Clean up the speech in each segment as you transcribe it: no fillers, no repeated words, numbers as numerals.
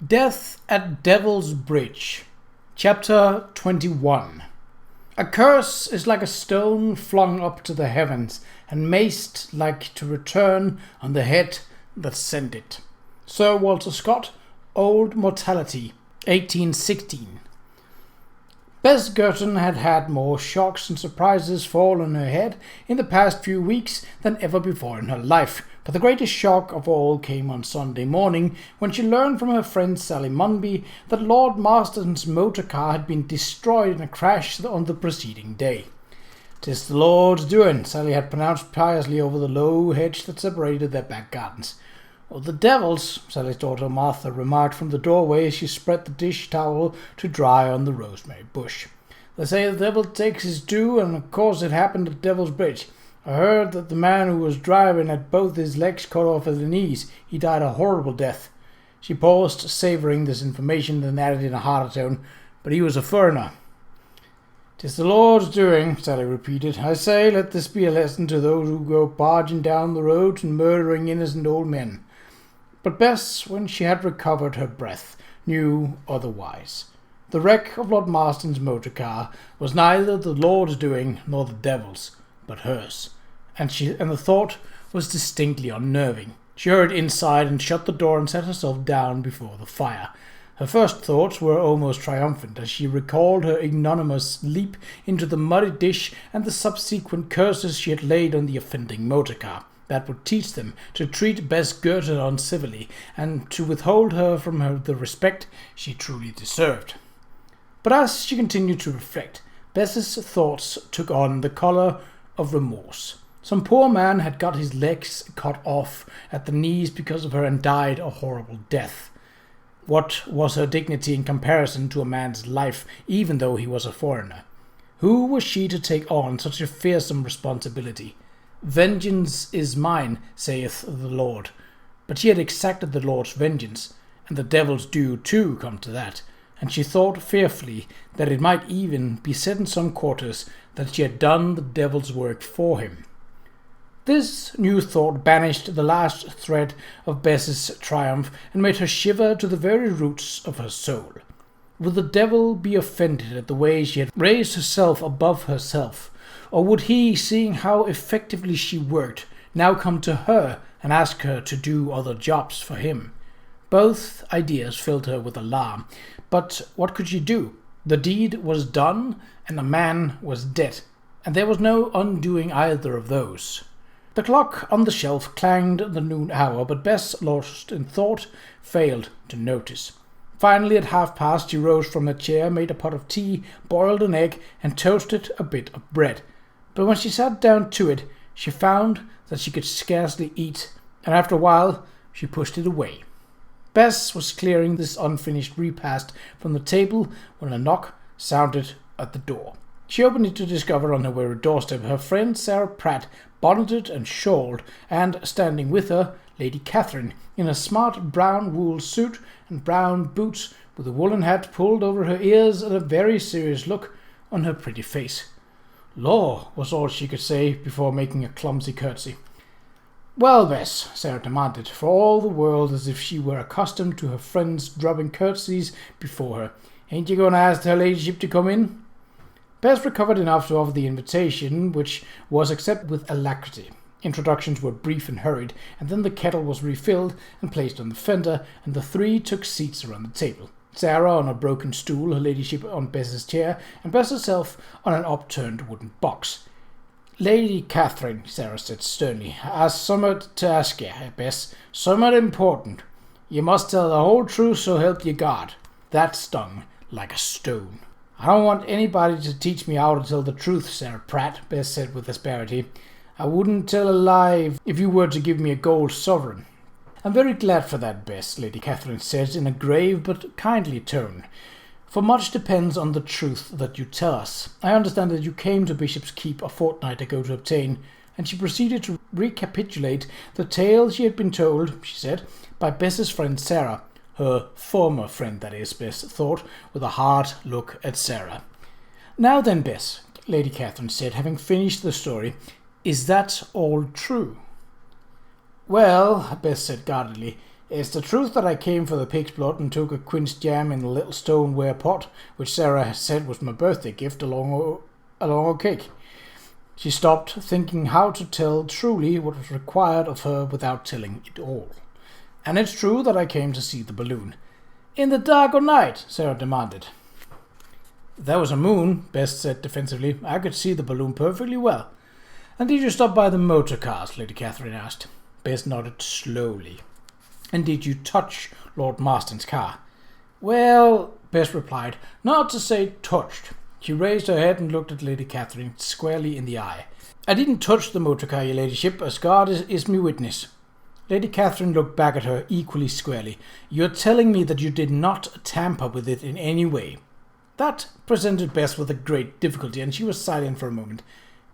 Death at Devil's Bridge. Chapter 21. A curse is like a stone flung up to the heavens, and maced like to return on the head that sent it. Sir Walter Scott, Old Mortality, 1816. Bess Girton had had more shocks and surprises fall on her head in the past few weeks than ever before in her life, but the greatest shock of all came on Sunday morning when she learned from her friend Sally Munby that Lord Marston's motor car had been destroyed in a crash on the preceding day. "'Tis the Lord's doing," Sally had pronounced piously over the low hedge that separated their back gardens. "Or the devil's," Sally's daughter Martha remarked from the doorway as she spread the dish towel to dry on the rosemary bush. "They say the devil takes his due, and of course it happened at Devil's Bridge. I heard that the man who was driving had both his legs cut off at the knees. He died a horrible death." She paused, savouring this information, then added in a harder tone, "But he was a foreigner." "'Tis the Lord's doing," Sally repeated. "I say, let this be a lesson to those who go barging down the road and murdering innocent old men." But Bess, when she had recovered her breath, knew otherwise. The wreck of Lord Marston's motor car was neither the Lord's doing nor the devil's, but hers, and the thought was distinctly unnerving. She hurried inside and shut the door and sat herself down before the fire. Her first thoughts were almost triumphant as she recalled her ignominious leap into the muddy dish and the subsequent curses she had laid on the offending motor car. That would teach them to treat Bess Girton uncivilly and to withhold her from the respect she truly deserved. But as she continued to reflect, Bess's thoughts took on the colour of remorse. Some poor man had got his legs cut off at the knees because of her and died a horrible death. What was her dignity in comparison to a man's life, even though he was a foreigner? Who was she to take on such a fearsome responsibility? "Vengeance is mine, saith the Lord." But she had exacted the Lord's vengeance, and the devil's due too, come to that, and she thought fearfully that it might even be said in some quarters that she had done the devil's work for him. This new thought banished the last thread of Bess's triumph and made her shiver to the very roots of her soul. Would the devil be offended at the way she had raised herself above herself? Or would he, seeing how effectively she worked, now come to her and ask her to do other jobs for him? Both ideas filled her with alarm, but what could she do? The deed was done, and the man was dead, and there was no undoing either of those. The clock on the shelf clanged the noon hour, but Bess, lost in thought, failed to notice. Finally, at past, she rose from her chair, made a pot of tea, boiled an egg, and toasted a bit of bread. But when she sat down to it, she found that she could scarcely eat, and after a while she pushed it away. Bess was clearing this unfinished repast from the table when a knock sounded at the door. She opened it to discover on her very doorstep her friend Sarah Pratt, bonneted and shawled, and standing with her, Lady Catherine, in a smart brown wool suit and brown boots, with a woolen hat pulled over her ears and a very serious look on her pretty face. "Law," was all she could say before making a clumsy curtsy. "Well, Bess," Sarah demanded, for all the world as if she were accustomed to her friends dropping curtsies before her, "ain't you going to ask her ladyship to come in?" Bess recovered enough to offer the invitation, which was accepted with alacrity. Introductions were brief and hurried, and then the kettle was refilled and placed on the fender, and the three took seats around the table. Sarah on a broken stool, her ladyship on Bess's chair, and Bess herself on an upturned wooden box. "Lady Catherine," Sarah said sternly, "has summat to ask ye, Bess, summat important. You must tell the whole truth, so help ye God." That stung like a stone. "I don't want anybody to teach me how to tell the truth, Sarah Pratt," Bess said with asperity. "I wouldn't tell a lie if you were to give me a gold sovereign." "I'm very glad for that, Bess," Lady Catherine said in a grave but kindly tone, "for much depends on the truth that you tell us. I understand that you came to Bishop's Keep a fortnight ago to obtain," and she proceeded to recapitulate the tale she had been told, she said, by Bess's friend Sarah. Her former friend, that is, Bess thought, with a hard look at Sarah. "Now then, Bess," Lady Catherine said, having finished the story, "is that all true?" "Well," Bess said guardedly, It's the truth that I came for the pig's blood and took a quince jam in a little stoneware pot, which Sarah had said was my birthday gift along a cake. She stopped, thinking how to tell truly what was required of her without telling it all. And it's true that I came to see the balloon. In the dark or night? Sarah demanded. There was a moon, Bess said defensively. I could see the balloon perfectly well. And did you stop by the motor cars? Lady Catherine asked. Bess nodded slowly. And did you touch Lord Marston's car? Well, Bess replied, not to say touched. She raised her head and looked at Lady Catherine squarely in the eye. I didn't touch the motor car, your ladyship, as God is me witness. Lady Catherine looked back at her equally squarely. You're telling me that you did not tamper with it in any way. That presented Bess with a great difficulty, and she was silent for a moment.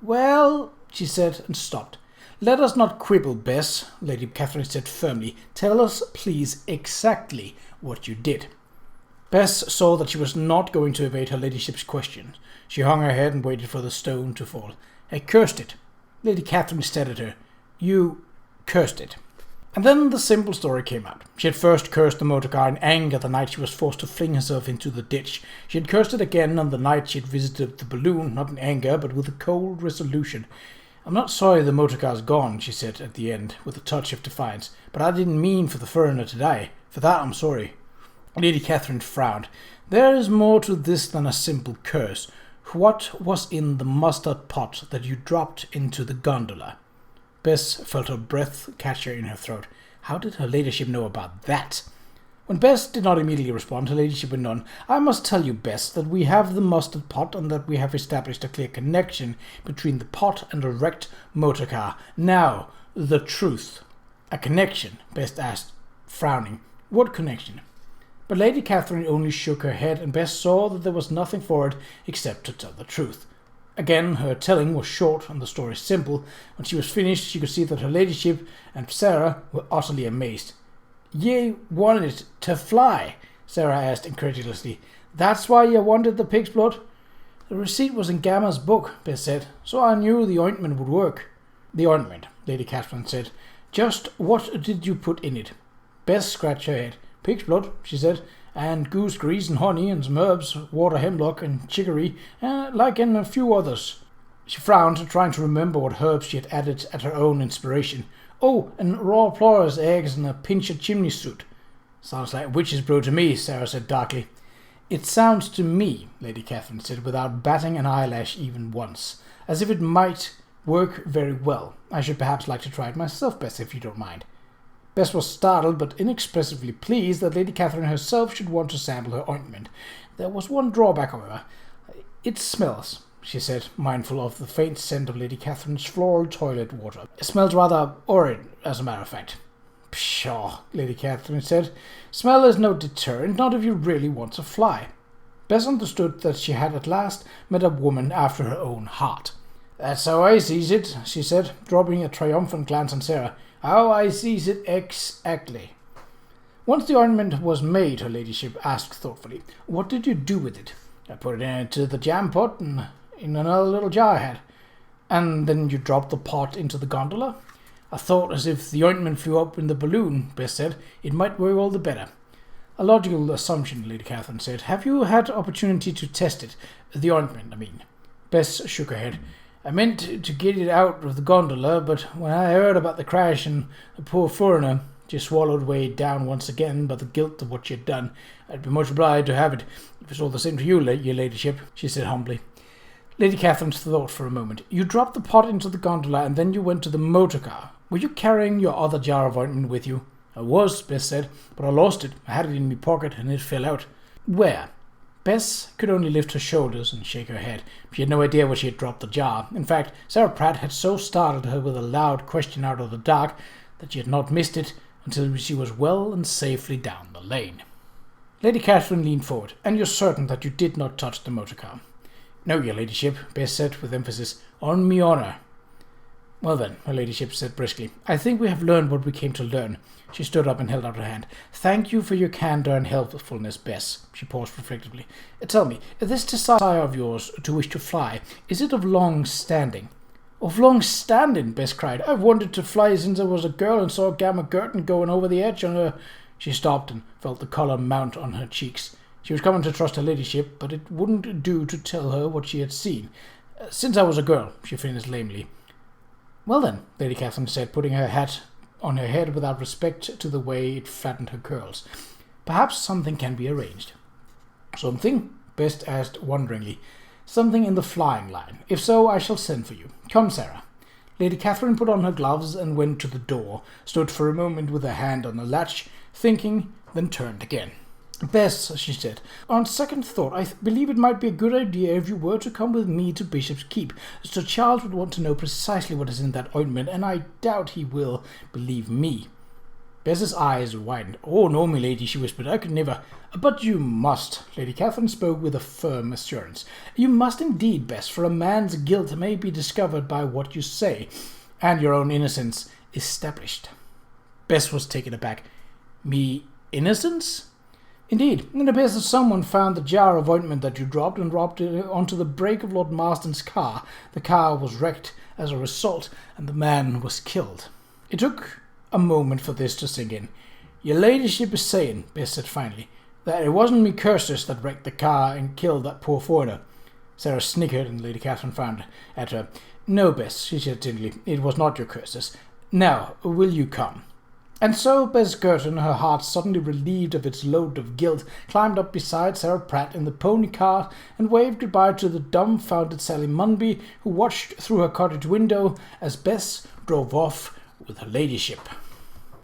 Well, she said, and stopped. Let us not quibble, Bess, Lady Catherine said firmly. Tell us, please, exactly what you did. Bess saw that she was not going to evade her ladyship's question. She hung her head and waited for the stone to fall. I cursed it. Lady Catherine stared at her. You cursed it. And then the simple story came out. She had first cursed the motor car in anger the night she was forced to fling herself into the ditch. She had cursed it again on the night she had visited the balloon, not in anger, but with a cold resolution. I'm not sorry the motor car's gone, she said at the end, with a touch of defiance, but I didn't mean for the foreigner to die. For that I'm sorry. Lady Catherine frowned. There is more to this than a simple curse. What was in the mustard pot that you dropped into the gondola? Bess felt her breath catch her in her throat. How did her ladyship know about that? When Bess did not immediately respond, her ladyship went on. I must tell you, Bess, that we have the mustard pot and that we have established a clear connection between the pot and a wrecked motor car. Now, the truth. A connection? Bess asked, frowning. What connection? But Lady Catherine only shook her head, and Bess saw that there was nothing for it except to tell the truth. Again, her telling was short and the story simple. When she was finished, she could see that her ladyship and Sarah were utterly amazed. Ye wanted it to fly? Sarah asked incredulously. That's why ye wanted the pig's blood? The receipt was in Gamma's book, Bess said, so I knew the ointment would work. The ointment, Lady Catherine said. Just what did you put in it? Bess scratched her head. Pig's blood, she said, and goose grease and honey and some herbs, water hemlock and chicory, like and a few others. She frowned, trying to remember what herbs she had added at her own inspiration. Oh, and raw plover's eggs and a pinch of chimney soot. Sounds like witch's brew to me, Sarah said darkly. It sounds to me, Lady Catherine said, without batting an eyelash even once, as if it might work very well. I should perhaps like to try it myself, Bess, if you don't mind. Bess was startled but inexpressively pleased that Lady Catherine herself should want to sample her ointment. There was one drawback, however. It smells, she said, mindful of the faint scent of Lady Catherine's floral toilet water. It smells rather horrid, as a matter of fact. Pshaw, Lady Catherine said. Smell is no deterrent, not if you really want to fly. Bess understood that she had at last met a woman after her own heart. That's how I sees it, she said, dropping a triumphant glance on Sarah. How I sees it exactly. Once the ointment was made, her ladyship asked thoughtfully, what did you do with it? I put it into the jam pot and in another little jar I had. And then you dropped the pot into the gondola? I thought as if the ointment flew up in the balloon, Bess said. It might work all the better. A logical assumption, Lady Catherine said. Have you had opportunity to test it? The ointment, I mean. Bess shook her head. I meant to get it out of the gondola, but when I heard about the crash and the poor foreigner, she swallowed way down once again by the guilt of what she had done. I'd be much obliged to have it, if it's all the same to you, your ladyship, she said humbly. Lady Catherine thought for a moment. You dropped the pot into the gondola and then you went to the motor car. Were you carrying your other jar of ointment with you? I was, Bess said, but I lost it. I had it in my pocket and it fell out. Where? Bess could only lift her shoulders and shake her head. She had no idea where she had dropped the jar. In fact, Sarah Pratt had so startled her with a loud question out of the dark that she had not missed it until she was well and safely down the lane. Lady Catherine leaned forward. And you're certain that you did not touch the motor car? No, your ladyship, Bess said with emphasis. On me honour. Well then, her ladyship said briskly, I think we have learned what we came to learn. She stood up and held out her hand. Thank you for your candour and helpfulness, Bess. She paused reflectively. Tell me, this desire of yours to wish to fly, is it of long standing? Of long standing, Bess cried. I've wanted to fly since I was a girl and saw Gamma Gurton going over the edge on her. She stopped and felt the colour mount on her cheeks. She was coming to trust her ladyship, but it wouldn't do to tell her what she had seen. Since I was a girl, she finished lamely. Well then, Lady Catherine said, putting her hat on her head without respect to the way it flattened her curls. Perhaps something can be arranged. Something? Bess asked wonderingly. Something in the flying line. If so, I shall send for you. Come, Sarah. Lady Catherine put on her gloves and went to the door, stood for a moment with her hand on the latch, thinking, then turned again. Bess, she said, on second thought, I believe it might be a good idea if you were to come with me to Bishop's Keep. Sir Charles would want to know precisely what is in that ointment, and I doubt he will believe me. Bess's eyes widened. Oh, no, milady, she whispered, I could never. But you must. Lady Catherine spoke with a firm assurance. You must indeed, Bess, for a man's guilt may be discovered by what you say, and your own innocence established. Bess was taken aback. Me innocence? Indeed, it appears that someone found the jar of ointment that you dropped and dropped it onto the brake of Lord Marston's car. The car was wrecked as a result, and the man was killed. It took a moment for this to sink in. Your ladyship is saying, Bess said finally, that it wasn't me curses that wrecked the car and killed that poor foreigner. Sarah snickered, and Lady Catherine frowned at her. No, Bess, she said gently, it was not your curses. Now, will you come? And so Bess Gurton, her heart suddenly relieved of its load of guilt, climbed up beside Sarah Pratt in the pony cart and waved goodbye to the dumbfounded Sally Munby, who watched through her cottage window as Bess drove off with her ladyship.